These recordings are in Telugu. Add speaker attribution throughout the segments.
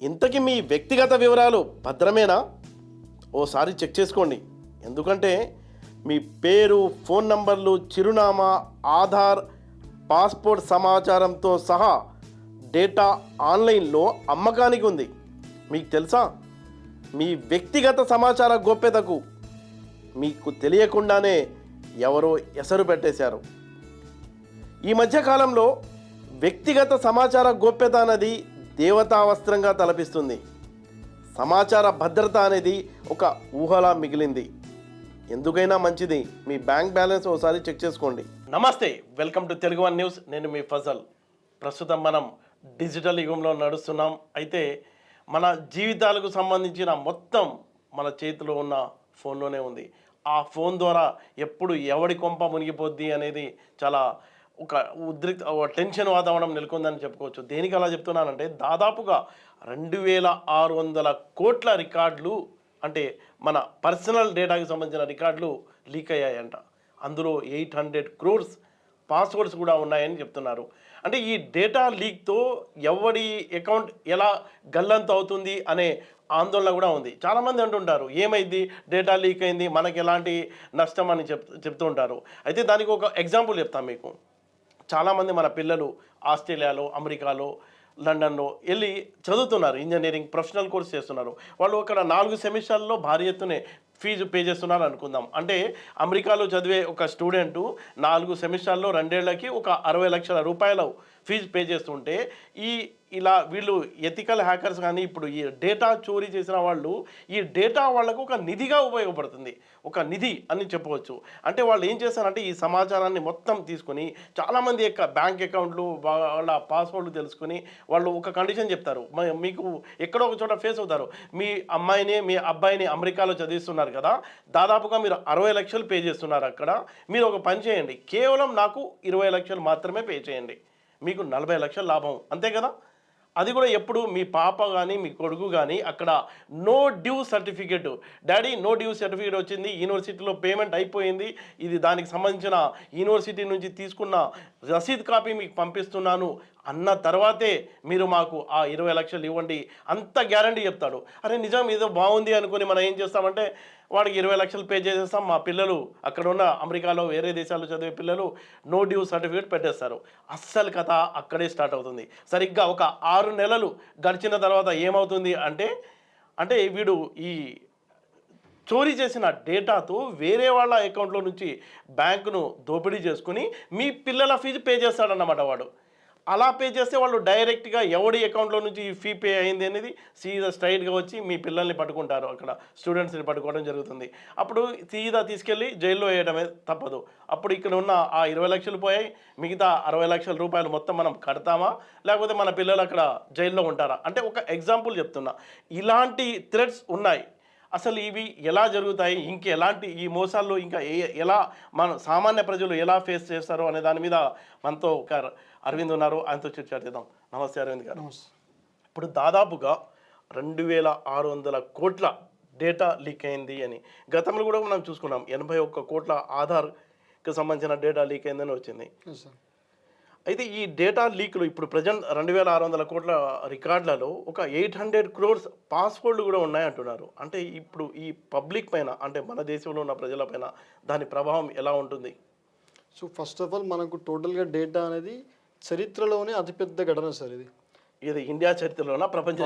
Speaker 1: ఇంతకీ మీ వ్యక్తిగత వివరాలు భద్రమేనా? ఓసారి చెక్ చేసుకోండి. ఎందుకంటే మీ పేరు, ఫోన్ నంబర్లు, చిరునామా, ఆధార్, పాస్పోర్ట్ సమాచారంతో సహా డేటా ఆన్లైన్లో అమ్మకానికి ఉంది. మీకు తెలుసా? మీ వ్యక్తిగత సమాచార గోప్యతకు మీకు తెలియకుండానే ఎవరో ఎసరు పెట్టేశారు. ఈ మధ్యకాలంలో వ్యక్తిగత సమాచార గోప్యత అనేది దేవతావస్త్రంగా తలపిస్తుంది. సమాచార భద్రత అనేది ఒక ఊహలా మిగిలింది. ఎందుకైనా మంచిది మీ బ్యాంక్ బ్యాలెన్స్ ఒకసారి చెక్ చేసుకోండి. నమస్తే, welcome to Telugu one news. నేను మీ ఫజల్. ప్రస్తుతం మనం డిజిటల్ యుగంలో నడుస్తున్నాం. అయితే మన జీవితాలకు సంబంధించిన మొత్తం మన చేతిలో ఉన్న ఫోన్లోనే ఉంది. ఆ ఫోన్ ద్వారా ఎప్పుడు ఎవడి కొంప మునిగిపోద్ది అనేది చాలా ఒక టెన్షన్ వాతావరణం నెలకొందని చెప్పుకోవచ్చు. దేనికి అలా చెప్తున్నానంటే దాదాపుగా 2600 కోట్ల రికార్డులు, అంటే మన పర్సనల్ డేటాకి సంబంధించిన రికార్డులు లీక్ అయ్యాయంట. అందులో 800 crores పాస్వర్డ్స్ కూడా ఉన్నాయని చెప్తున్నారు. అంటే ఈ డేటా లీక్తో ఎవడి అకౌంట్ ఎలా గల్లంత అవుతుంది అనే ఆందోళన కూడా ఉంది. చాలామంది అంటుంటారు, ఏమైంది, డేటా లీక్ అయింది, మనకి ఎలాంటి నష్టం అని చెప్తూ ఉంటారు. అయితే దానికి ఒక ఎగ్జాంపుల్ చెప్తాను మీకు. చాలామంది మన పిల్లలు ఆస్ట్రేలియాలో, అమెరికాలో, లండన్లో వెళ్ళి చదువుతున్నారు, ఇంజనీరింగ్ ప్రొఫెషనల్ కోర్స్ చేస్తున్నారు. వాళ్ళు అక్కడ 4 సెమిస్టర్లలో భారీ ఎత్తునే ఫీజు పే చేస్తున్నారు అనుకుందాం. అంటే అమెరికాలో చదివే ఒక స్టూడెంటు 4 సెమిస్టర్లో 2 ఏళ్లకి ఒక 60 లక్షల రూపాయలు ఫీజు పే చేస్తుంటే ఇలా వీళ్ళు ఎథికల్ హ్యాకర్స్ కానీ ఇప్పుడు ఈ డేటా చోరీ చేసిన వాళ్ళు ఈ డేటా వాళ్ళకు ఒక నిధిగా ఉపయోగపడుతుంది, ఒక నిధి అని చెప్పవచ్చు. అంటే వాళ్ళు ఏం చేస్తారంటే ఈ సమాచారాన్ని మొత్తం తీసుకొని చాలామంది యొక్క బ్యాంక్ అకౌంట్లు, వాళ్ళ పాస్వర్డ్లు తెలుసుకొని వాళ్ళు ఒక కండిషన్ చెప్తారు. మీకు ఎక్కడో ఒక చోట ఫేస్ అవుతారు, మీ అమ్మాయిని మీ అబ్బాయిని అమెరికాలో చదివిస్తున్నారు కదా, దాదాపుగా మీరు 60 లక్షలు పే చేస్తున్నారు. అక్కడ మీరు ఒక పని చేయండి, కేవలం నాకు 20 లక్షలు మాత్రమే పే చేయండి, మీకు 40 లక్షల లాభం, అంతే కదా. అది కూడా ఎప్పుడు మీ పాప కానీ మీ కొడుకు కానీ అక్కడ no due certificate, daddy no due certificate వచ్చింది, యూనివర్సిటీలో పేమెంట్ అయిపోయింది, ఇది దానికి సంబంధించిన యూనివర్సిటీ నుంచి తీసుకున్న రసీద్ కాపీ మీకు పంపిస్తున్నాను అన్న తర్వాతే మీరు మాకు ఆ 20 లక్షలు ఇవ్వండి, అంత గ్యారంటీ చెప్తాడు. అరే నిజం ఏదో బాగుంది అనుకుని మనం ఏం చేస్తామంటే వాడికి 20 లక్షలు పే చేసేస్తాం. మా పిల్లలు అక్కడ ఉన్న అమెరికాలో వేరే దేశాల్లో చదివే పిల్లలు నో డ్యూ సర్టిఫికేట్ పెట్టేస్తారు. అస్సలు కథ అక్కడే స్టార్ట్ అవుతుంది. సరిగ్గా ఒక 6 నెలలు గడిచిన తర్వాత ఏమవుతుంది అంటే వీడు ఈ చోరీ చేసిన డేటాతో వేరే వాళ్ళ అకౌంట్లో నుంచి బ్యాంకును దోపిడీ చేసుకుని మీ పిల్లల ఫీజు పే చేస్తాడన్నమాట వాడు. అలా పే చేస్తే వాళ్ళు డైరెక్ట్గా ఎవడి అకౌంట్లో నుంచి ఈ ఫీ పే అయింది అనేది సీదా స్ట్రైట్గా వచ్చి మీ పిల్లల్ని పట్టుకుంటారు, అక్కడ స్టూడెంట్స్ని పట్టుకోవడం జరుగుతుంది. అప్పుడు సీదా తీసుకెళ్ళి జైల్లో వేయడమే తప్పదు. అప్పుడు ఇక్కడ ఉన్న ఆ 20 లక్షలు పోయాయి, మిగతా 60 లక్షల రూపాయలు మొత్తం మనం కడతామా, లేకపోతే మన పిల్లలు అక్కడ జైల్లో ఉంటారా? అంటే ఒక ఎగ్జాంపుల్ చెప్తున్నా. ఇలాంటి థ్రెడ్స్ ఉన్నాయి. అసలు ఇవి ఎలా జరుగుతాయి, ఇంకెలాంటి ఈ మోసాల్లో ఇంకా ఎలా మన సామాన్య ప్రజలు ఎలా ఫేస్ చేస్తారో అనే దాని మీద మనతో ఒక అరవింద్ ఉన్నారు, ఆయనతో చర్చిద్దాం. నమస్తే అరవింద్ గారు. ఇప్పుడు దాదాపుగా 2600 కోట్ల డేటా లీక్ అయింది అని గతంలో కూడా మనం చూసుకున్నాం. 81 కోట్ల ఆధార్కి సంబంధించిన డేటా లీక్ అయిందని వచ్చింది. అయితే ఈ డేటా లీక్లు ఇప్పుడు ప్రజెంట్ 2600 కోట్ల రికార్డులలో ఒక 800 crores పాస్వర్డ్లు కూడా ఉన్నాయంటున్నారు. అంటే ఇప్పుడు ఈ పబ్లిక్ పైన, అంటే మన దేశంలో ఉన్న ప్రజల పైన దాని ప్రభావం ఎలా ఉంటుంది?
Speaker 2: సో ఫస్ట్ ఆఫ్ ఆల్ మనకు టోటల్గా డేటా అనేది చరిత్రలోనే అతిపెద్ద ఘటన సార్.
Speaker 1: ఇది ఇండియా చరిత్రలోనా, ప్రపంచ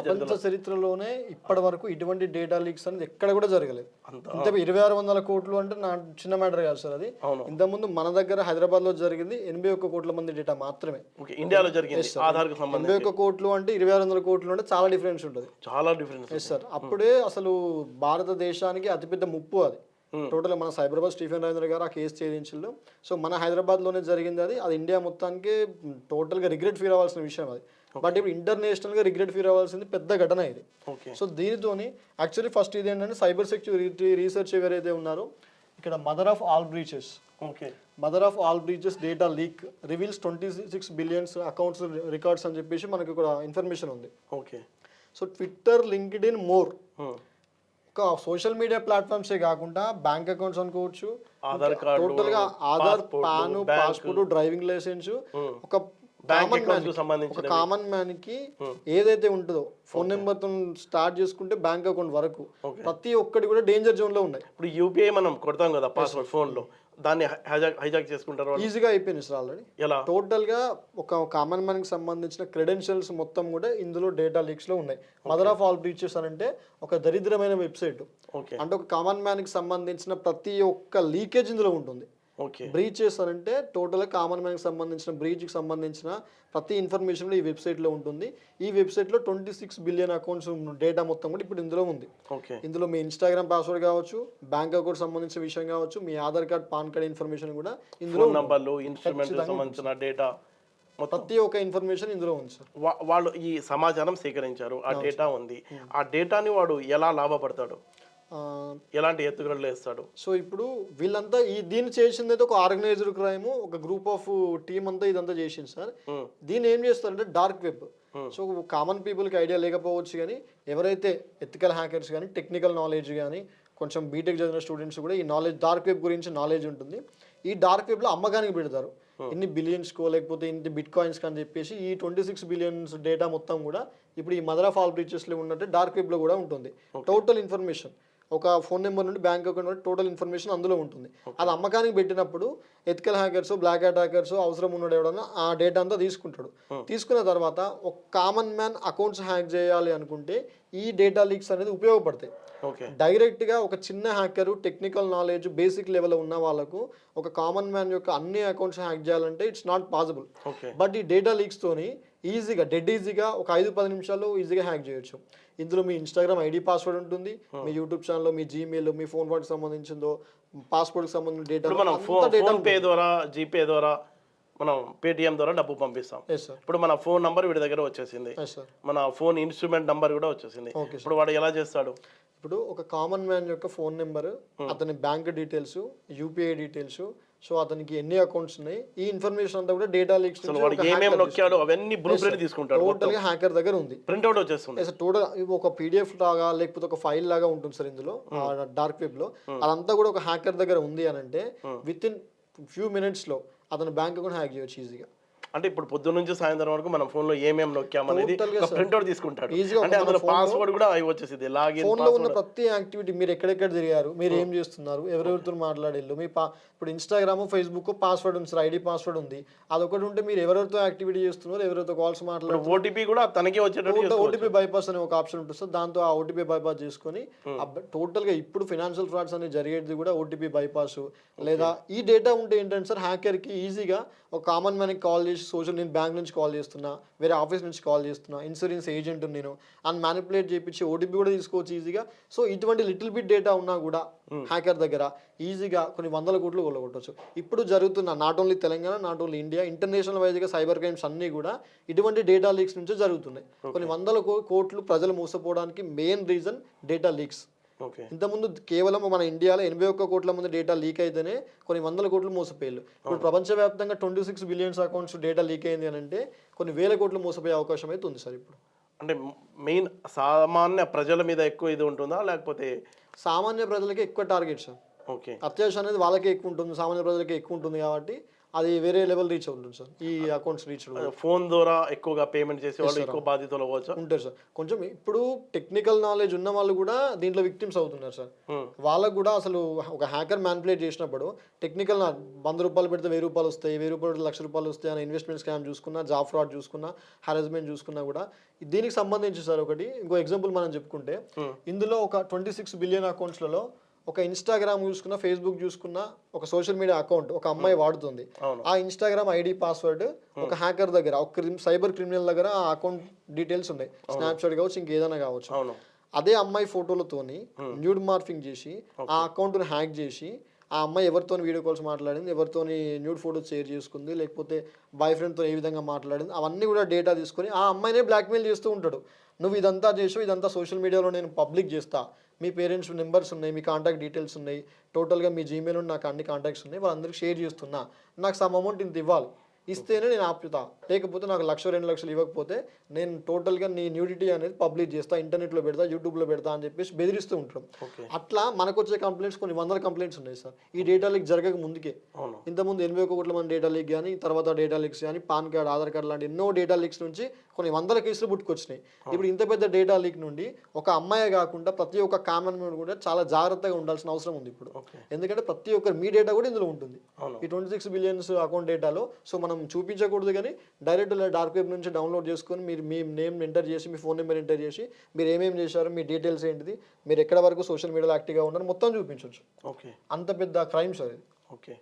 Speaker 2: చరిత్రలోనే ఇప్పటి వరకు ఇటువంటి డేటా లీక్స్ అనేది ఎక్కడ కూడా జరగలేదు. ఇంత 2600 కోట్లు అంటే నా చిన్న మ్యాటర్ కాదు సార్. అది ఇంతకుముందు మన దగ్గర హైదరాబాద్ లో జరిగింది 81 కోట్ల మంది డేటా మాత్రమే.
Speaker 1: ఇండియాలో జరిగింది
Speaker 2: 81 కోట్లు అంటే 2600 కోట్లు అంటే చాలా డిఫరెన్స్ ఉంటుంది,
Speaker 1: చాలా డిఫరెన్స్
Speaker 2: సార్. అప్పుడే అసలు భారతదేశానికి అతిపెద్ద ముప్పు అది. టోటల్ మన సైబరాబాద్ స్టీఫెన్ రాజేంద్ర గారు ఆ కేసు ఛేదించారు. సో మన హైదరాబాద్లోనే జరిగింది అది ఇండియా మొత్తానికి టోటల్గా రిగ్రెట్ ఫీల్ అవ్వాల్సిన విషయం అది. బట్ ఇప్పుడు ఇంటర్నేషనల్గా రిగ్రెట్ ఫీల్ అవ్వాల్సింది పెద్ద ఘటన ఇది. సో దీనితోని యాక్చువల్లీ ఫస్ట్ ఇది ఏంటంటే సైబర్ సెక్యూరిటీ రీసెర్చ్ ఎవరైతే ఉన్నారో ఇక్కడ mother of all breaches data leak reveals 26 billions accounts records అని చెప్పేసి మనకి ఇక్కడ ఇన్ఫర్మేషన్ ఉంది. సో ట్విట్టర్, లింక్డ్ఇన్, మోర్ ఒక సోషల్ మీడియా ప్లాట్ఫామ్సే కాకుండా బ్యాంక్ అకౌంట్స్ అనుకోవచ్చు, టోటల్గా Aadhaar, PAN, passport, driving licence, ఒక
Speaker 1: బ్యాంక్
Speaker 2: కామన్
Speaker 1: అకౌంట్స్ కు
Speaker 2: ఒక
Speaker 1: సంబంధించిన
Speaker 2: కామన్ మ్యాన్ కి ఏదైతే ఉంటుందో ఫోన్ నెంబర్ తో స్టార్ట్ చేసుకుంటే బ్యాంక్ అకౌంట్ వరకు ప్రతి ఒక్కటి కూడా డేంజర్ జోన్ లో ఉన్నాయి.
Speaker 1: ఇప్పుడు యూపీఐ మనం కొడతాం కదా పాస్వర్డ్ ఫోన్ లో, దాన్ని హైజాక్ చేసుకుంటారు వాళ్ళు.
Speaker 2: ఈజీగా అయిపోయింది సార్ ఆల్రెడీ.
Speaker 1: ఎలా?
Speaker 2: టోటల్ గా ఒక కామన్ మ్యాన్ కి సంబంధించిన క్రెడెన్షియల్స్ మొత్తం కూడా ఇందులో డేటా లీక్స్ లో ఉన్నాయి. మదర్ ఆఫ్ ఆల్ బ్రీచెస్ అని అంటే ఒక దరిద్రమైన వెబ్సైట్.
Speaker 1: ఓకే
Speaker 2: అంటే ఒక కామన్ మ్యాన్ కి సంబంధించిన ప్రతి ఒక్క లీకేజ్ ఇందులో ఉంటుంది.
Speaker 1: ఓకే
Speaker 2: బ్రీచ్ చేస్తారంటే టోటల్గా కామన్ మ్యాన్కి సంబంధించిన బ్రీచ్కి సంబంధించిన ప్రతి ఇన్ఫర్మేషన్ కూడా ఈ వెబ్సైట్లో ఉంటుంది. ఈ వెబ్సైట్లో 26 బిలియన్ అకౌంట్స్ డేటా మొత్తం కూడా ఇప్పుడు ఇందులో ఉంది.
Speaker 1: ఓకే
Speaker 2: ఇందులో మీ ఇన్స్టాగ్రామ్ పాస్వర్డ్ కావచ్చు, బ్యాంక్ అకౌంట్ సంబంధించిన విషయం కావచ్చు, మీ Aadhaar card PAN card information కూడా ఇందులో
Speaker 1: ఫోన్ నంబర్లు, ఇన్స్ట్రుమెంట్ సంబంధించిన డేటా,
Speaker 2: ప్రతి ఒక్క ఇన్ఫర్మేషన్ ఇందులో ఉంది సార్.
Speaker 1: వాళ్ళు ఈ సమాచారం సేకరించారు, ఆ డేటా ఉంది. ఆ డేటాని వాడు ఎలా లాభపడతాడు, ఎలాంటి ఎత్తుగడలు వేస్తాడు?
Speaker 2: సో ఇప్పుడు వీళ్ళంతా దీన్ని చేసింది అయితే ఒక ఆర్గనైజ్డ్ క్రైమ్, ఒక గ్రూప్ ఆఫ్ టీమ్ అంతా ఇదంతా చేసింది సార్. దీన్ని ఏం చేస్తారంటే డార్క్ వెబ్. సో కామన్ పీపుల్కి ఐడియా లేకపోవచ్చు కానీ ఎవరైతే ఎథికల్ హ్యాకర్స్ కానీ టెక్నికల్ నాలెడ్జ్ కానీ కొంచెం బీటెక్ చదివిన స్టూడెంట్స్ కూడా ఈ నాలెడ్జ్ డార్క్ వెబ్ గురించి నాలెడ్జ్ ఉంటుంది. ఈ డార్క్ వెబ్లో అమ్మకానికి పెడతారు. ఇన్ని బిలియన్స్కో లేకపోతే ఇంటి బిట్ కాయిన్స్ అని చెప్పేసి ఈ 26 బిలియన్స్ డేటా మొత్తం కూడా ఇప్పుడు ఈ మదర్ ఆఫ్ ఆల్ బ్రీచెస్లో ఉన్నట్టు డార్క్ వెబ్లో కూడా ఉంటుంది. టోటల్ ఇన్ఫర్మేషన్ ఒక ఫోన్ నెంబర్ నుండి బ్యాంక్ అకౌంట్ నుండి టోటల్ ఇన్ఫర్మేషన్ అందులో ఉంటుంది. అది అమ్మకానికి పెట్టినప్పుడు ethical hackers, black hat hackers అవసరం ఉన్నాడు ఎవడన్నా ఆ డేటా అంతా తీసుకుంటాడు. తీసుకున్న తర్వాత ఒక కామన్ మ్యాన్ అకౌంట్స్ హ్యాక్ చేయాలి అనుకుంటే ఈ డేటా లీక్స్ అనేది ఉపయోగపడతాయి. డైరెక్ట్గా ఒక చిన్న హ్యాకరు టెక్నికల్ నాలెడ్జ్ బేసిక్ లెవెల్లో ఉన్న వాళ్ళకు ఒక కామన్ మ్యాన్ యొక్క అన్ని అకౌంట్స్ హ్యాక్ చేయాలంటే ఇట్స్ నాట్ పాసిబుల్. బట్ ఈ డేటా లీక్స్తోని ఈజీగా ఈజీగా ఒక 5-10 నిమిషాల్లో ఈజీగా హ్యాక్ చేయొచ్చు. ఇందులో మీ ఇన్స్టాగ్రామ్ ఐడి పాస్వర్డ్ ఉంటుంది, మీ యూట్యూబ్ ఛానల్లో మీ జీమెయిల్, మీ ఫోన్ వాటికి సంబంధించిందో పాస్వర్డ్కి సంబంధించిన డేటా,
Speaker 1: మనం ఫోన్ పే ద్వారా, జీపే ద్వారా, మనం పేటిఎం ద్వారా డబ్బు పంపిస్తాం. ఇప్పుడు మన ఫోన్ నంబర్ వీడి దగ్గర వచ్చేసింది, మన ఫోన్ ఇన్స్ట్రుమెంట్ నంబర్ కూడా వచ్చేసింది. ఇప్పుడు వాడు ఎలా చేస్తాడు?
Speaker 2: ఇప్పుడు ఒక కామన్ మ్యాన్ యొక్క ఫోన్ నెంబర్, అతని bank details, UPI details, so అతనికి ఎన్ని అకౌంట్స్ ఉన్నాయి, ఈ ఇన్ఫర్మేషన్ అంతా కూడా డేటా లీక్స్ టోటల్ గా హ్యాకర్ దగ్గర ఉంది.
Speaker 1: ప్రింట్అవుట్ వచ్చేస్తుంది
Speaker 2: టోటల్ ఒక పీడిఎఫ్ లాగా లేకపోతే ఒక ఫైల్ లాగా ఉంటుంది సార్ ఇందులో డార్క్ వెబ్ లో. అదంతా కూడా ఒక హ్యాకర్ దగ్గర ఉంది అని అంటే విత్ ఇన్ ఫ్యూ మినిట్స్ లో అతను బ్యాంక్ అకౌంట్ హ్యాక్ చేయొచ్చు ఈజీగా.
Speaker 1: అంటే ఇప్పుడు పొద్దున్న నుంచి సాయంత్రం వరకు మనం ఫోన్ లో ఏమేమి నొక్కాం అనేది ప్రింట్అవుట్ తీసుకుంటాడు. అంటే అందులో పాస్వర్డ్ కూడా అవి వచ్చేసింది. లాగిన్
Speaker 2: ఫోన్ లో ఉన్న ప్రతి యాక్టివిటీ, మీరు ఎక్కడెక్కడ తిరిగారు, మీరు ఏం చేస్తున్నారు, ఎవరెవరితో మాట్లాడేళ్ళు, మీ ఇప్పుడు ఇన్స్టాగ్రామ్, ఫేస్బుక్ పాస్వర్డ్ ఉంది సార్, ఐడి పాస్వర్డ్ ఉంది. అదొకటి ఉంటే మీరు ఎవరెవరితో యాక్టివిటీ చేస్తున్నారు, ఎవరితో కాల్స్ మాట్లాడుతున్నారు,
Speaker 1: ఓటీపీ కూడా తనకే వచ్చేటట్టు
Speaker 2: ఓటీపీ బైపాస్ అనే ఒక ఆప్షన్ ఉంటుంది సార్. దాంతో ఆ ఓటీపీ బైపాస్ చేసుకొని టోటల్ గా ఇప్పుడు ఫైనాన్షియల్ ఫ్రాడ్స్ అనేది జరిగేది కూడా ఓటీపీ బైపాస్. లేదా ఈ డేటా ఉంటే ఏంటంటే సార్ హ్యాకర్ కి ఈజీగా ఒక కామన్ మ్యాన్ కి కాల్ చేసి సోషల్, నేను బ్యాంక్ నుంచి కాల్ చేస్తున్నా, వేరే ఆఫీస్ నుంచి కాల్ చేస్తున్నా, ఇన్సూరెన్స్ ఏజెంట్ నేను అని మ్యానిపులేట్ చేయించి ఓటీపీ కూడా తీసుకోవచ్చు ఈజీగా. సో ఇటువంటి లిటిల్ బిట్ డేటా ఉన్నా కూడా హ్యాకర్ దగ్గర ఈజీగా కొన్ని 100 కోట్లు కొల్లగొట్టవచ్చు. ఇప్పుడు జరుగుతున్న not only Telangana, not only India, international వైజ్గా సైబర్ క్రైమ్స్ అన్నీ కూడా ఇటువంటి డేటా లీక్స్ నుంచే జరుగుతున్నాయి. కొన్ని 100 కోట్లు ప్రజలు మోసపోవడానికి మెయిన్ రీజన్ డేటా లీక్స్. ఇంతకుముందు కేవలం మన ఇండియాలో 81 కోట్ల మంది డేటా లీక్ అయితేనే కొన్ని 100 కోట్లు మోసపోయారు. ఇప్పుడు ప్రపంచవ్యాప్తంగా 26 బిలియన్స్ అకౌంట్స్ డేటా లీక్ అయింది అని అంటే కొన్ని 1000 కోట్లు మోసపోయే అవకాశం అయితే ఉంది సార్ ఇప్పుడు.
Speaker 1: అంటే మెయిన్ సామాన్య ప్రజల మీద ఎక్కువ ఇది ఉంటుందా, లేకపోతే
Speaker 2: సామాన్య ప్రజలకి ఎక్కువ టార్గెట్ సార్? అత్యాశ అనేది వాళ్ళకే ఎక్కువ ఉంటుంది, సామాన్య ప్రజలకే ఎక్కువ ఉంటుంది కాబట్టి అది వేరే లెవెల్ రీచ్ అవుతుంది సార్. ఈ అకౌంట్స్ రీచ్
Speaker 1: ఫోన్ ద్వారా ఎక్కువగా పేమెంట్ చేసే వాళ్ళు ఎక్కువ బాధితులు అవ్వచ్చు
Speaker 2: ఉంటారు సార్. కొంచెం ఇప్పుడు టెక్నికల్ నాలెడ్జ్ ఉన్న వాళ్ళు కూడా దీంట్లో విక్టిమ్స్ అవుతున్నారు సార్. వాళ్ళకు కూడా అసలు ఒక హ్యాకర్ మ్యానిపులేట్ చేసినప్పుడు టెక్నికల్ 100 రూపాయలు పెడితే 1000 రూపాయలు వస్తాయి, 1000 రూపాయలు పెడితే 1,00,000 రూపాయలు వస్తాయి అని ఇన్వెస్ట్మెంట్ స్కామ్ చూసుకున్నా, జాబ్ ఫ్రాడ్ చూసుకున్నా, హారాస్మెంట్ చూసుకున్నా కూడా దీనికి సంబంధించి సార్ ఒకటి ఇంకో ఎగ్జాంపుల్ మనం చెప్పుకుంటే ఇందులో ఒక 26 బిలియన్ అకౌంట్స్లలో ఒక ఇన్స్టాగ్రామ్ చూసుకున్నా, ఫేస్బుక్ చూసుకున్నా, ఒక సోషల్ మీడియా అకౌంట్ ఒక అమ్మాయి వాడుతుంది. ఆ ఇన్స్టాగ్రామ్ ఐడి పాస్వర్డ్ ఒక హ్యాకర్ దగ్గర, ఒక సైబర్ క్రిమినల్ దగ్గర ఆ అకౌంట్ డీటెయిల్స్ ఉన్నాయి. స్నాప్చాట్ కావచ్చు, ఇంకేదైనా కావచ్చు. అదే అమ్మాయి ఫోటోలతోని న్యూడ్ మార్ఫింగ్ చేసి ఆ అకౌంట్ని హ్యాక్ చేసి ఆ అమ్మాయి ఎవరితో వీడియో కాల్స్ మాట్లాడింది, ఎవరితో న్యూడ్ ఫోటోస్ షేర్ చేసుకుంది, లేకపోతే బాయ్ ఫ్రెండ్తో ఏ విధంగా మాట్లాడింది, అవన్నీ కూడా డేటా తీసుకొని ఆ అమ్మాయినే బ్లాక్మెయిల్ చేస్తూ ఉంటాడు. నువ్వు ఇదంతా చేసావు, ఇదంతా సోషల్ మీడియాలో నేను పబ్లిక్ చేస్తా, మీ పేరెంట్స్ నెంబర్స్ ఉన్నాయి, మీ కాంటాక్ట్ డీటెయిల్స్ ఉన్నాయి, టోటల్గా మీ జీమెయిల్ నాకు అన్ని కాంటాక్ట్స్ ఉన్నాయి, వాళ్ళందరికీ షేర్ చేస్తున్నా, నాకు సమ్ అమౌంట్ ఇంత ఇవ్వాలి, ఇస్తేనే నేను ఆపుతా, లేకపోతే నాకు 1,00,000-2,00,000 ఇవ్వకపోతే నేను టోటల్గా నీ న్యూడిటీ అనేది పబ్లిష్ చేస్తా, ఇంటర్నెట్లో పెడతా, యూట్యూబ్లో పెడతా అని చెప్పేసి బెదిరిస్తూ ఉంటాం. అట్లా మనకు వచ్చే కంప్లైంట్స్ కొన్ని వందల కంప్లైంట్స్ ఉన్నాయి సార్ ఈ డేటా లీక్ జరగక ముందుకే. ఇంతకుముందు 81 కోట్ల మంది డేటా లీక్ కానీ, తర్వాత డేటా లీక్స్ కానీ, పాన్ కార్డ్, ఆధార్ కార్డ్ లాంటి ఎన్నో డేటా లీక్స్ నుంచి కొన్ని వందల కేసులు పుట్టుకొచ్చినాయి. ఇప్పుడు ఇంత పెద్ద డేటా లీక్ నుండి ఒక అమ్మాయి కాకుండా ప్రతి ఒక్క కామన్ మ్యాన్ కూడా చాలా జాగ్రత్తగా ఉండాల్సిన అవసరం ఉంది ఇప్పుడు. ఎందుకంటే ప్రతి ఒక్కరు మీ డేటా కూడా ఇందులో ఉంటుంది. ఈ 26 బిలియన్స్ అకౌంట్ డేటాలో. సో మనం చూపించకూడదు కానీ డైరెక్ట్ డార్క్ వెబ్ నుంచి డౌన్లోడ్ చేసుకొని మీరు మీ నేమ్ ఎంటర్ చేసి, మీ ఫోన్ నెంబర్ ఎంటర్ చేసి, మీరు ఏమేమి చేశారు, మీ డీటెయిల్స్ ఏంటిది, మీరు ఎక్కడ వరకు సోషల్ మీడియాలో యాక్టివ్గా ఉన్నారు మొత్తం చూపించవచ్చు.
Speaker 1: ఓకే,
Speaker 2: అంత పెద్ద క్రైమ్ సార్ ఇది.
Speaker 1: ఓకే,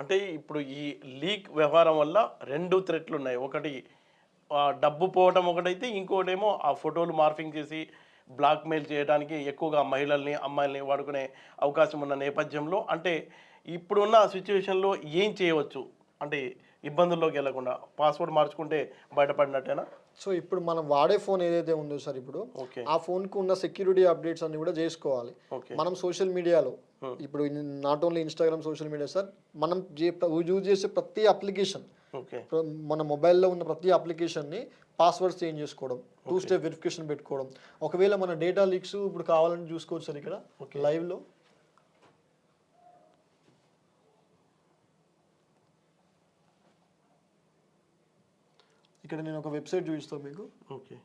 Speaker 1: అంటే ఇప్పుడు ఈ లీక్ వ్యవహారం వల్ల 2 థ్రెట్లు ఉన్నాయి. ఒకటి డబ్బు పోవడం ఒకటైతే, ఇంకోటేమో ఆ ఫోటోలు మార్ఫింగ్ చేసి బ్లాక్మెయిల్ చేయడానికి ఎక్కువగా మహిళల్ని, అమ్మాయిల్ని వాడుకునే అవకాశం ఉన్న నేపథ్యంలో, అంటే ఇప్పుడున్న సిచ్యువేషన్లో ఏం చేయవచ్చు అంటే ఇబ్బందుల్లోకి వెళ్లకుండా? పాస్వర్డ్ మార్చుకుంటే బయటపడినట్టేనా?
Speaker 2: సో ఇప్పుడు మనం వాడే ఫోన్ ఏదైతే ఉందో సార్, ఇప్పుడు ఆ ఫోన్కి ఉన్న సెక్యూరిటీ అప్డేట్స్ అన్ని కూడా చేసుకోవాలి. మనం సోషల్ మీడియాలో ఇప్పుడు not only Instagram social media sir, మనం యూజ్ చేసే ప్రతి అప్లికేషన్, మన మొబైల్లో ఉన్న ప్రతి అప్లికేషన్ని పాస్వర్డ్స్ చేంజ్ చేసుకోవడం, 2 స్టెప్ వెరిఫికేషన్ పెట్టుకోవడం. ఒకవేళ మన డేటా లీక్స్ ఇప్పుడు కావాలని చూసుకోవచ్చు సార్ ఇక్కడ లైవ్లో. ఇక్కడ నేను ఒక వెబ్సైట్ చూపిస్తాను మీకు.
Speaker 1: ఓకే,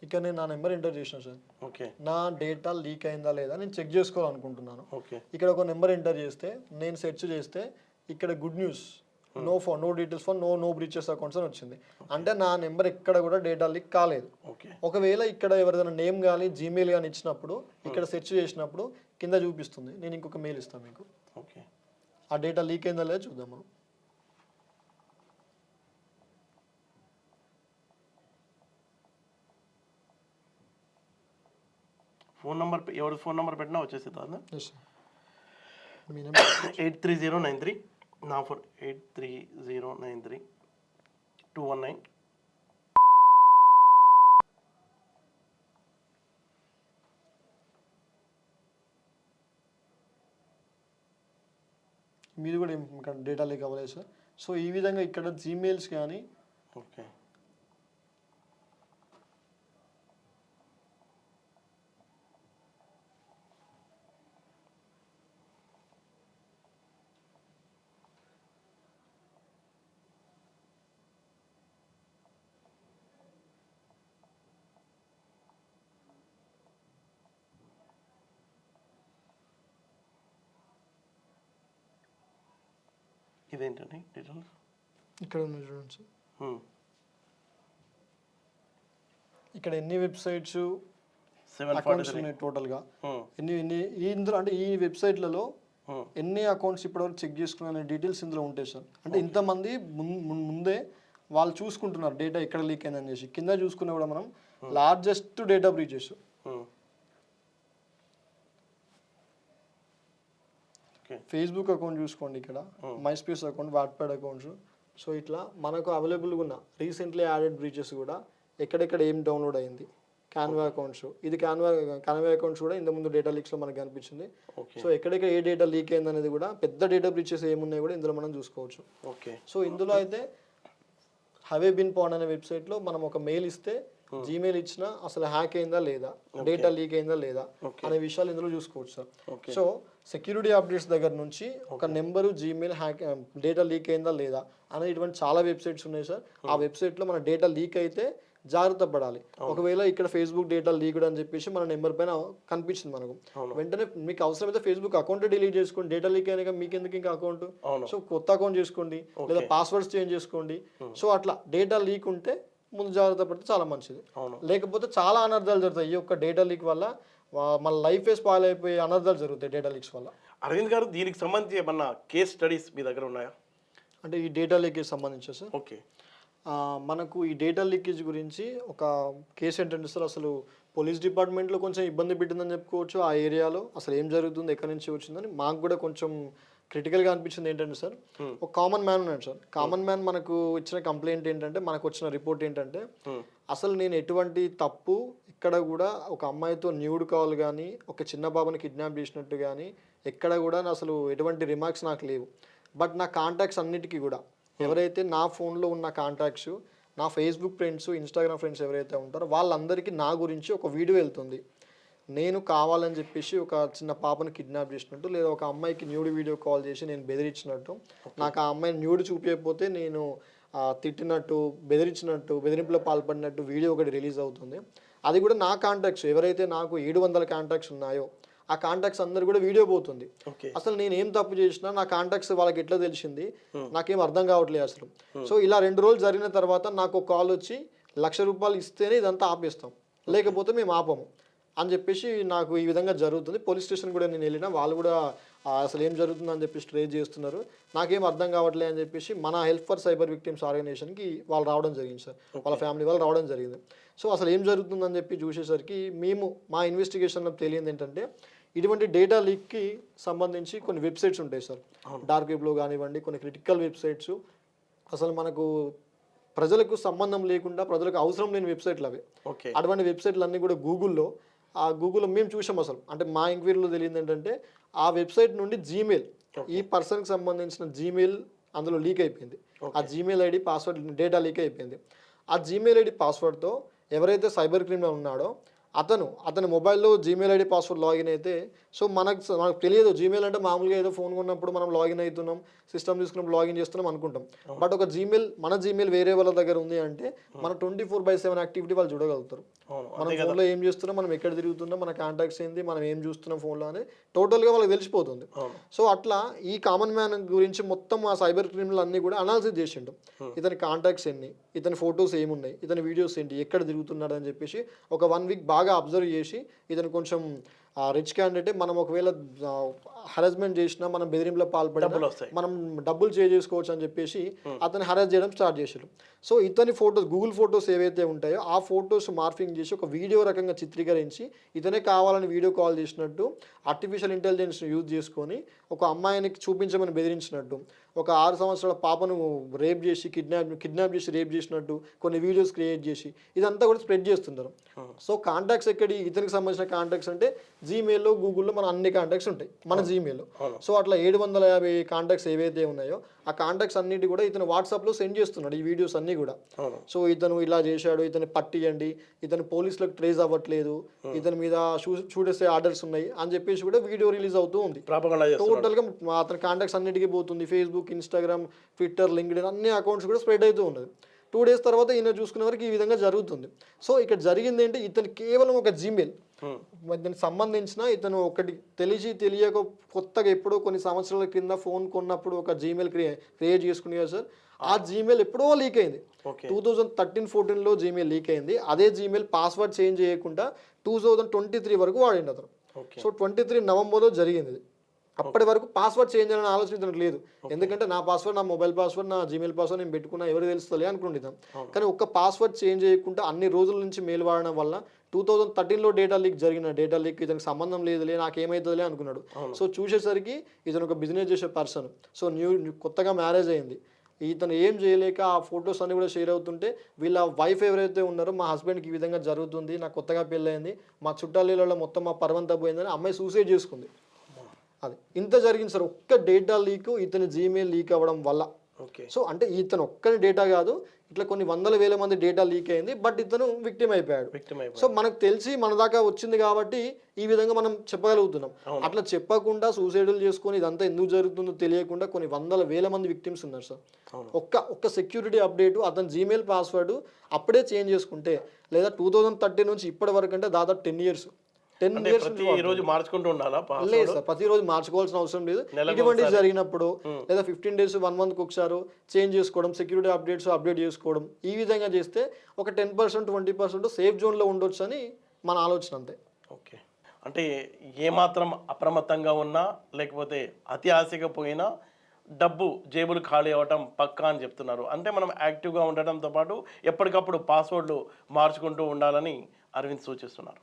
Speaker 2: ఇక్కడ నేను నా నెంబర్ ఎంటర్ చేసిన సార్.
Speaker 1: ఓకే,
Speaker 2: నా డేటా లీక్ అయిందా లేదా నేను చెక్ చేసుకోవాలనుకుంటున్నాను.
Speaker 1: ఓకే,
Speaker 2: ఇక్కడ ఒక నెంబర్ ఎంటర్ చేస్తే, నేను సెర్చ్ చేస్తే ఇక్కడ good news, no details for no breaches accounts అని వచ్చింది. అంటే నా నెంబర్ ఎక్కడ కూడా డేటా లీక్ కాలేదు. ఒకవేళ ఇక్కడ ఎవరిదైనా నేమ్ కానీ జీమెయిల్ కానీ ఇచ్చినప్పుడు, ఇక్కడ సెర్చ్ చేసినప్పుడు కింద చూపిస్తుంది. నేను ఇంకొక మెయిల్ ఇస్తాను మీకు.
Speaker 1: ఓకే,
Speaker 2: ఆ డేటా లీక్ అయిందా లేదా చూద్దాం మనం.
Speaker 1: ఫోన్ నెంబర్ ఎవరి ఫోన్ నెంబర్ పెట్టినా వచ్చేస్తుంది.
Speaker 2: మీ నెంబర్
Speaker 1: 83093, నా ఫోన్ 83093-219.
Speaker 2: మీరు కూడా ఇక్కడ డేటా లీక్ అవ్వలేదు సార్. సో ఈ విధంగా ఇక్కడ జీమెయిల్స్ కానీ,
Speaker 1: ఓకే, ఇదేంటండి డీటెయిల్స్
Speaker 2: ఇక్కడ ఉంది చూడండి సార్. ఇక్కడ ఎన్ని వెబ్సైట్స్ అకౌంట్స్ ఉన్నాయి టోటల్గా, ఇందులో అంటే ఈ వెబ్సైట్లలో ఎన్ని అకౌంట్స్ ఇప్పటివరకు చెక్ చేసుకున్న డీటెయిల్స్ ఇందులో ఉంటాయి సార్. అంటే ఇంతమంది ముందే వాళ్ళు చూసుకుంటున్నారు డేటా ఎక్కడ లీక్ అయిందని చేసి. కింద చూసుకున్నా కూడా మనం largest data breaches, Facebook account చూసుకోండి, ఇక్కడ మైస్పేస్ అకౌంట్, వాట్ప్యాడ్ అకౌంట్స్. సో ఇట్లా మనకు అవైలబుల్గా ఉన్న రీసెంట్లీ యాడెడ్ బ్రీచెస్ కూడా ఎక్కడెక్కడ ఏం డౌన్లోడ్ అయింది. క్యాన్వా అకౌంట్స్, ఇది క్యాన్వా అకౌంట్స్ కూడా ఇంతకుముందు డేటా లీక్స్లో మనకు కనిపించింది. సో ఎక్కడెక్కడ ఏ డేటా లీక్ అయింది అనేది కూడా, పెద్ద డేటా బ్రీచెస్ ఏమున్నాయి కూడా ఇందులో మనం చూసుకోవచ్చు. సో ఇందులో అయితే హవే బిన్ పాండ్ అనే వెబ్సైట్లో మనం ఒక మెయిల్ ఇస్తే, జీమెయిల్ ఇచ్చినా అసలు హ్యాక్ అయిందా లేదా, డేటా లీక్ అయిందా లేదా అనే విషయాలు ఇందులో చూసుకోవచ్చు సార్. సో సెక్యూరిటీ అప్డేట్స్ దగ్గర నుంచి ఒక number, Gmail hack, data leak అయిందా లేదా అనే ఇటువంటి చాలా వెబ్సైట్స్ ఉన్నాయి సార్. ఆ వెబ్సైట్లో మన డేటా లీక్ అయితే జాగ్రత్త పడాలి. ఒకవేళ ఇక్కడ ఫేస్బుక్ డేటా లీక్డ్ అని చెప్పేసి మన నెంబర్ పైన కనిపించింది మనకు, వెంటనే మీకు అవసరమైతే ఫేస్బుక్ అకౌంట్ డిలీట్ చేసుకోండి. డేటా లీక్ అయినా మీకు ఎందుకు ఇంకా అకౌంట్, సో కొత్త అకౌంట్ చేసుకోండి, లేదా పాస్వర్డ్స్ చేంజ్ చేసుకోండి. సో అట్లా డేటా లీక్ ఉంటే ముందు జాగ్రత్త పడితే చాలా మంచిది. లేకపోతే చాలా అనర్థాలు జరుగుతాయి. ఈ యొక్క డేటా లీక్ వల్ల మన లైఫే స్పాయిల్ అయిపోయి అనర్థాలు జరుగుతాయి డేటా లీక్స్ వల్ల.
Speaker 1: అరవింద్ గారు, దీనికి సంబంధించి ఏమన్నా కేస్ స్టడీస్ మీ దగ్గర ఉన్నాయా?
Speaker 2: అంటే ఈ డేటా లీకేజ్ సంబంధించి సార్,
Speaker 1: ఓకే,
Speaker 2: మనకు ఈ డేటా లీకేజ్ గురించి ఒక కేసు ఏంటంటే సార్, అసలు పోలీస్ డిపార్ట్మెంట్లో కొంచెం ఇబ్బంది పెట్టిందని చెప్పుకోవచ్చు. ఆ ఏరియాలో అసలు ఏం జరుగుతుంది, ఎక్కడి నుంచి వచ్చిందని మాకు కూడా కొంచెం క్రిటికల్గా అనిపించింది ఏంటంటే సార్, ఒక కామన్ మ్యాన్ ఉన్నాడు సార్. కామన్ మ్యాన్ మనకు ఇచ్చిన కంప్లైంట్ ఏంటంటే, మనకు వచ్చిన రిపోర్ట్ ఏంటంటే, అసలు నేను ఎటువంటి తప్పు ఇక్కడ కూడా ఒక అమ్మాయితో న్యూడ్ కాల్ కానీ, ఒక చిన్న బాబుని కిడ్నాప్ చేసినట్టు కానీ ఎక్కడ కూడా అసలు ఎటువంటి రిమార్క్స్ నాకు లేవు. బట్ నా కాంటాక్ట్స్ అన్నిటికీ కూడా ఎవరైతే నా ఫోన్లో ఉన్న కాంటాక్ట్స్, నా ఫేస్బుక్ ఫ్రెండ్స్, ఇన్స్టాగ్రామ్ ఫ్రెండ్స్ ఎవరైతే ఉంటారో వాళ్ళందరికీ నా గురించి ఒక వీడియో వెళ్తుంది. నేను కావాలని చెప్పేసి ఒక చిన్న పాపను కిడ్నాప్ చేసినట్టు, లేదా ఒక అమ్మాయికి న్యూడ్ వీడియో కాల్ చేసి నేను బెదిరించినట్టు, నాకు ఆ అమ్మాయి న్యూడ్ చూపించకపోతే నేను తిట్టినట్టు, బెదిరించినట్టు, బెదిరింపులో పాల్పడినట్టు వీడియో ఒకటి రిలీజ్ అవుతుంది. అది కూడా నా కాంటాక్ట్స్ ఎవరైతే నాకు 700 కాంటాక్ట్స్ ఉన్నాయో ఆ కాంటాక్ట్స్ అందరు కూడా వీడియో పోతుంది. అసలు నేను ఏం తప్పు చేసినా నా కాంటాక్ట్స్ వాళ్ళకి ఎట్లా తెలిసింది, నాకేం అర్థం కావట్లేదు అసలు. సో ఇలా 2 రోజులు జరిగిన తర్వాత నాకు ఒక కాల్ వచ్చి, ₹1,00,000 ఇస్తేనే ఇదంతా ఆపేస్తాం, లేకపోతే మేము ఆపము అని చెప్పేసి నాకు ఈ విధంగా జరుగుతుంది. పోలీస్ స్టేషన్ కూడా నేను వెళ్ళినా, వాళ్ళు కూడా అసలు ఏం జరుగుతుంది అని చెప్పేసి ట్రేస్ చేస్తున్నారు. నాకేం అర్థం కావట్లేదు అని చెప్పేసి మన హెల్ప్ ఫర్ సైబర్ విక్టిమ్స్ ఆర్గనైజేషన్కి వాళ్ళు రావడం జరిగింది సార్, వాళ్ళ ఫ్యామిలీ వాళ్ళు రావడం జరిగింది. సో అసలు ఏం జరుగుతుందని చెప్పి చూసేసరికి మేము మా ఇన్వెస్టిగేషన్లో తెలియంది ఏంటంటే, ఇటువంటి డేటా లీక్కి సంబంధించి కొన్ని వెబ్సైట్స్ ఉంటాయి సార్, డార్క్ వెబ్లో కానివ్వండి, కొన్ని క్రిటికల్ వెబ్సైట్స్, అసలు మనకు ప్రజలకు సంబంధం లేకుండా ప్రజలకు అవసరం లేని వెబ్సైట్లు అవి. అటువంటి వెబ్సైట్లు అన్నీ కూడా గూగుల్లో మేము చూసాం. అసలు అంటే మా ఎంక్వైరీలో తెలియదు ఏంటంటే, ఆ వెబ్సైట్ నుండి జీమెయిల్, ఈ పర్సన్కి సంబంధించిన జీమెయిల్ అందులో లీక్ అయిపోయింది. ఆ Gmail ID password data leak అయిపోయింది. ఆ జీమెయిల్ ఐడి పాస్వర్డ్తో ఎవరైతే సైబర్ క్రిమినల్ ఉన్నాడో అతని మొబైల్లో జీమెయిల్ ఐడి పాస్వర్డ్ లాగిన్ అయితే, సో మనకు తెలియదు జీమెయిల్ అంటే మామూలుగా ఏదో ఫోన్ కొన్నప్పుడు మనం లాగిన్ అవుతున్నాం, సిస్టమ్ తీసుకున్నప్పుడు లాగిన్ చేస్తున్నాం అనుకుంటాం. బట్ ఒక మన జీమెయిల్ వేరే వాళ్ళ దగ్గర ఉంది అంటే మన 24/7 యాక్టివిటీ వాళ్ళు చూడగలుగుతారు. మన ఫోన్లో ఏం చేస్తున్నాం, మనం ఎక్కడ తిరుగుతున్నాం, మన కాంటాక్ట్స్ ఏంది, మనం ఏం చూస్తున్నాం ఫోన్లో అని టోటల్గా వాళ్ళకి తెలిసిపోతుంది. సో అట్లా ఈ కామన్ మ్యాన్ గురించి మొత్తం ఆ సైబర్ క్రిమినల్ అన్ని కూడా అనాలిసిస్ చేసిండు. ఇతని కాంటాక్ట్స్ ఎన్ని, ఇతని ఫొటోస్ ఏమున్నాయి, ఇతని వీడియోస్ ఏంటి, ఎక్కడ తిరుగుతున్నాడు అని చెప్పేసి ఒక 1 వీక్ బాగా అబ్జర్వ్ చేసి, ఇతను కొంచెం రిచ్ క్యాండిడేట్, మనం ఒకవేళ హరాస్మెంట్ చేసినా, మనం బెదిరింపులో పాల్పడినా మనం డబ్బులు చేసుకోవచ్చు అని చెప్పేసి అతను హరాస్ చేయడం స్టార్ట్ చేశారు. సో ఇతని ఫొటోస్, గూగుల్ ఫొటోస్ ఏవైతే ఉంటాయో ఆ ఫొటోస్ మార్ఫింగ్ చేసి ఒక వీడియో రకంగా చిత్రీకరించి, ఇతనే కావాలని వీడియో కాల్ చేసినట్టు, ఆర్టిఫిషియల్ ఇంటెలిజెన్స్ యూజ్ చేసుకొని ఒక అమ్మాయిని చూపించమని బెదిరించినట్టు, ఒక 6 సంవత్సరాల పాపను రేప్ చేసి కిడ్నాప్ చేసి రేప్ చేసినట్టు కొన్ని వీడియోస్ క్రియేట్ చేసి ఇదంతా కూడా స్ప్రెడ్ చేస్తుంటారు. సో కాంటాక్ట్స్ ఎక్కడి, ఇతనికి సంబంధించిన కాంటాక్ట్స్ అంటే జీమెయిల్లో, గూగుల్లో మన అన్ని కాంటాక్ట్స్ ఉంటాయి మన జీమెయిల్లో. సో అట్లా 750 కాంటాక్ట్స్ ఏవైతే ఉన్నాయో ఆ కాంటాక్ట్స్ అన్నిటి కూడా ఇతను వాట్సాప్లో సెండ్ చేస్తున్నాడు ఈ వీడియోస్ అన్నీ కూడా. సో ఇతను ఇలా చేశాడు, ఇతను పట్టియండి, ఇతను పోలీసులకు ట్రేస్ అవ్వట్లేదు, ఇతని మీద చూడేసే ఆర్డర్స్ ఉన్నాయి అని చెప్పేసి కూడా వీడియో రిలీజ్ అవుతూ ఉంది. టోటల్గా అతని కాంటాక్ట్స్ అన్నిటికీ పోతుంది. ఫేస్బుక్, ఇన్స్టాగ్రామ్, ట్విట్టర్, లింక్డ్ఇన్ అన్ని అకౌంట్స్ కూడా స్ప్రెడ్ అవుతూ ఉన్నది. 2 డేస్ తర్వాత ఈయన చూసుకునే వరకు ఈ విధంగా జరుగుతుంది. సో ఇక్కడ జరిగింది ఏంటి, ఇతను కేవలం ఒక జీమెయిల్ దానికి సంబంధించిన, ఇతను ఒకటి తెలియక కొత్తగా ఎప్పుడో కొన్ని సంవత్సరాల కింద ఫోన్ కొన్నప్పుడు ఒక జీమెయిల్ క్రియేట్ చేసుకునే కదా సార్, ఆ జీమెయిల్ ఎప్పుడో లీక్ అయింది. 2013-14లో జీమెయిల్ లీక్ అయింది. అదే జీమెయిల్ పాస్వర్డ్ చేంజ్ చేయకుండా 2023 వరకు వాడింది అతను. సో 23 నవంబర్లో జరిగింది. అప్పటి వరకు పాస్వర్డ్ చేంజ్ అనే ఆలోచన ఇతనికి లేదు. ఎందుకంటే నా పాస్వర్డ్, నా మొబైల్ పాస్వర్డ్, నా జీమెయిల్ పాస్వర్డ్ నేను పెట్టుకున్నా, ఎవరు తెలుస్తుంది అనుకుంటాం. కానీ ఒక్క పాస్వర్డ్ చేంజ్ చేయకుండా అన్ని రోజుల నుంచి మెయిల్ వాడడం వల్ల 2013లో డేటా లీక్ ఇతనికి సంబంధం లేదులే, నాకేమవుతుందిలే అనుకున్నాడు. సో చూసేసరికి ఇతను ఒక బిజినెస్ చేసే పర్సన్. సో కొత్తగా మ్యారేజ్ అయింది. ఇతను ఏం చేయలేక ఆ ఫొటోస్ అన్ని కూడా షేర్ అవుతుంటే, వీళ్ళ వైఫ్ ఎవరైతే ఉన్నారో, మా హస్బెండ్కి ఈ విధంగా జరుగుతుంది, నాకు కొత్తగా పెళ్ళయింది, మా చుట్టాలలో మొత్తం మా పర్వంతా పోయిందని అమ్మాయి సూసైడ్ చేసుకుంది. అది ఇంత జరిగింది సార్, ఒక్క డేటా లీక్, ఇతని జీమెయిల్ లీక్ అవ్వడం వల్ల. సో అంటే ఇతను ఒక్కని డేటా కాదు, ఇట్లా కొన్ని 100,000 మంది డేటా లీక్ అయింది. బట్ ఇతను విక్టిమ్ అయిపోయాడు. సో మనకు తెలిసి మన దాకా వచ్చింది కాబట్టి ఈ విధంగా మనం చెప్పగలుగుతున్నాం. అట్లా చెప్పకుండా సూసైడ్లు చేసుకొని ఇదంతా ఎందుకు జరుగుతుందో తెలియకుండా కొన్ని 100,000 మంది విక్టిమ్స్ ఉన్నారు సార్. ఒక్క సెక్యూరిటీ అప్డేట్, అతని జీమెయిల్ పాస్వర్డ్ అప్పుడే చేంజ్ చేసుకుంటే, లేదా 2013 నుంచి ఇప్పటి వరకు అంటే దాదాపు 10 years
Speaker 1: ప్రతిరోజు మార్చుకుంటూ ఉండాలా?
Speaker 2: లేదు సార్, ప్రతిరోజు మార్చుకోవాల్సిన అవసరం లేదు. ఇటువంటి జరిగినప్పుడు లేదా 15 days 1 month ఒకసారి చేంజ్ చేసుకోవడం, సెక్యూరిటీ అప్డేట్ చేసుకోవడం, ఈ విధంగా చేస్తే ఒక 10% 20% సేఫ్ జోన్లో ఉండొచ్చు అని మన ఆలోచన అంతే.
Speaker 1: ఓకే, అంటే ఏమాత్రం అప్రమత్తంగా ఉన్నా, లేకపోతే అతి ఆశగా పోయినా డబ్బు జేబులు ఖాళీ అవ్వటం పక్కా అని చెప్తున్నారు. అంటే మనం యాక్టివ్గా ఉండటంతో పాటు ఎప్పటికప్పుడు పాస్వర్డ్లు మార్చుకుంటూ ఉండాలని అరవింద్ సూచిస్తున్నారు.